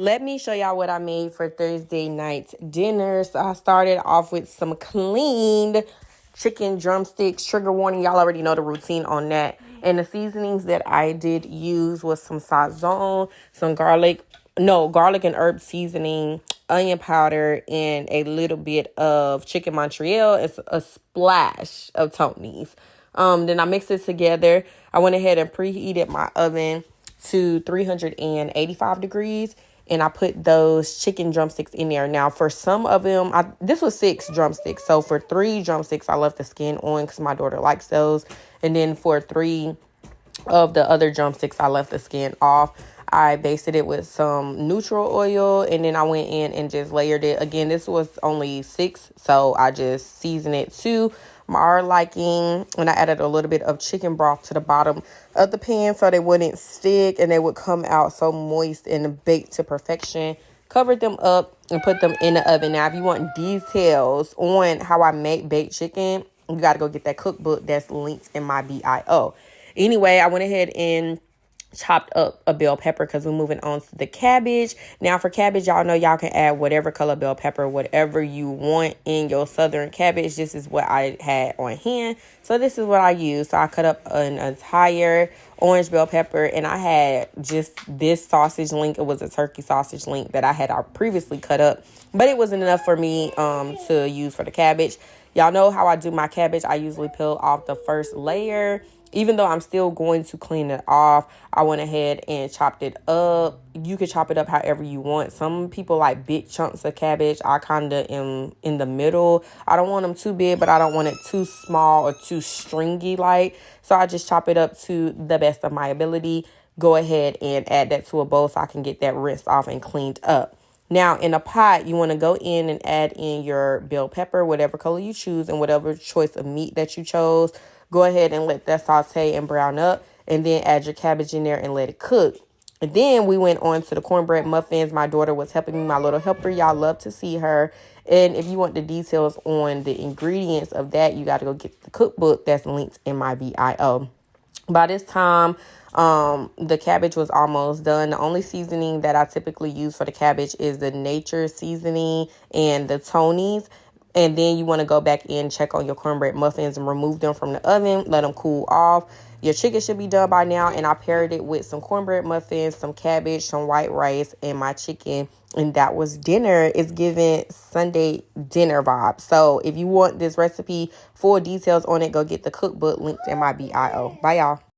Let me show y'all what I made for Thursday night's dinner. So I started off with some cleaned chicken drumsticks. Trigger warning, y'all already know the routine on that. And the seasonings that I did use was some sazon, some garlic and herb seasoning, onion powder, and a little bit of chicken Montreal. It's a splash of Tony's. Then I mixed it together. I went ahead and preheated my oven to 385 degrees. And I put those chicken drumsticks in there. Now, for some of them, this was 6 drumsticks. So for 3 drumsticks, I left the skin on because my daughter likes those. And then for 3 of the other drumsticks, I left the skin off. I basted it with some neutral oil, and then I went in and just layered it. Again, this was only 6, so I just seasoned it to my liking, and I added a little bit of chicken broth to the bottom of the pan so they wouldn't stick and they would come out so moist and baked to perfection. Covered them up and put them in the oven. Now, if you want details on how I make baked chicken, you got to go get that cookbook that's linked in my bio. Anyway, I went ahead and chopped up a bell pepper because we're moving on to the cabbage. Now for cabbage, y'all know y'all can add whatever color bell pepper, whatever you want in your southern cabbage. This is what I had on hand, so this is what I used. So I cut up an entire orange bell pepper, and I had just this sausage link. It was a turkey sausage link that I had previously cut up, but it wasn't enough for me to use for the cabbage. Y'all know how I do my cabbage. I usually peel off the first layer. Even though I'm still going to clean it off, I went ahead and chopped it up. You could chop it up however you want. Some people like big chunks of cabbage. I kind of am in the middle. I don't want them too big, but I don't want it too small or too stringy like. So I just chop it up to the best of my ability. Go ahead and add that to a bowl so I can get that rinsed off and cleaned up. Now, in a pot, you want to go in and add in your bell pepper, whatever color you choose, and whatever choice of meat that you chose. Go ahead and let that saute and brown up, and then add your cabbage in there and let it cook. And then we went on to the cornbread muffins. My daughter was helping me, my little helper. Y'all love to see her. And if you want the details on the ingredients of that, you got to go get the cookbook that's linked in my bio. By this time, the cabbage was almost done. The only seasoning that I typically use for the cabbage is the nature seasoning and the Tony's. And then you want to go back in, check on your cornbread muffins and remove them from the oven. Let them cool off. Your chicken should be done by now. And I paired it with some cornbread muffins, some cabbage, some white rice, and my chicken. And that was dinner. It's giving Sunday dinner vibe. So if you want this recipe, full details on it, go get the cookbook linked in my bio. Bye, y'all.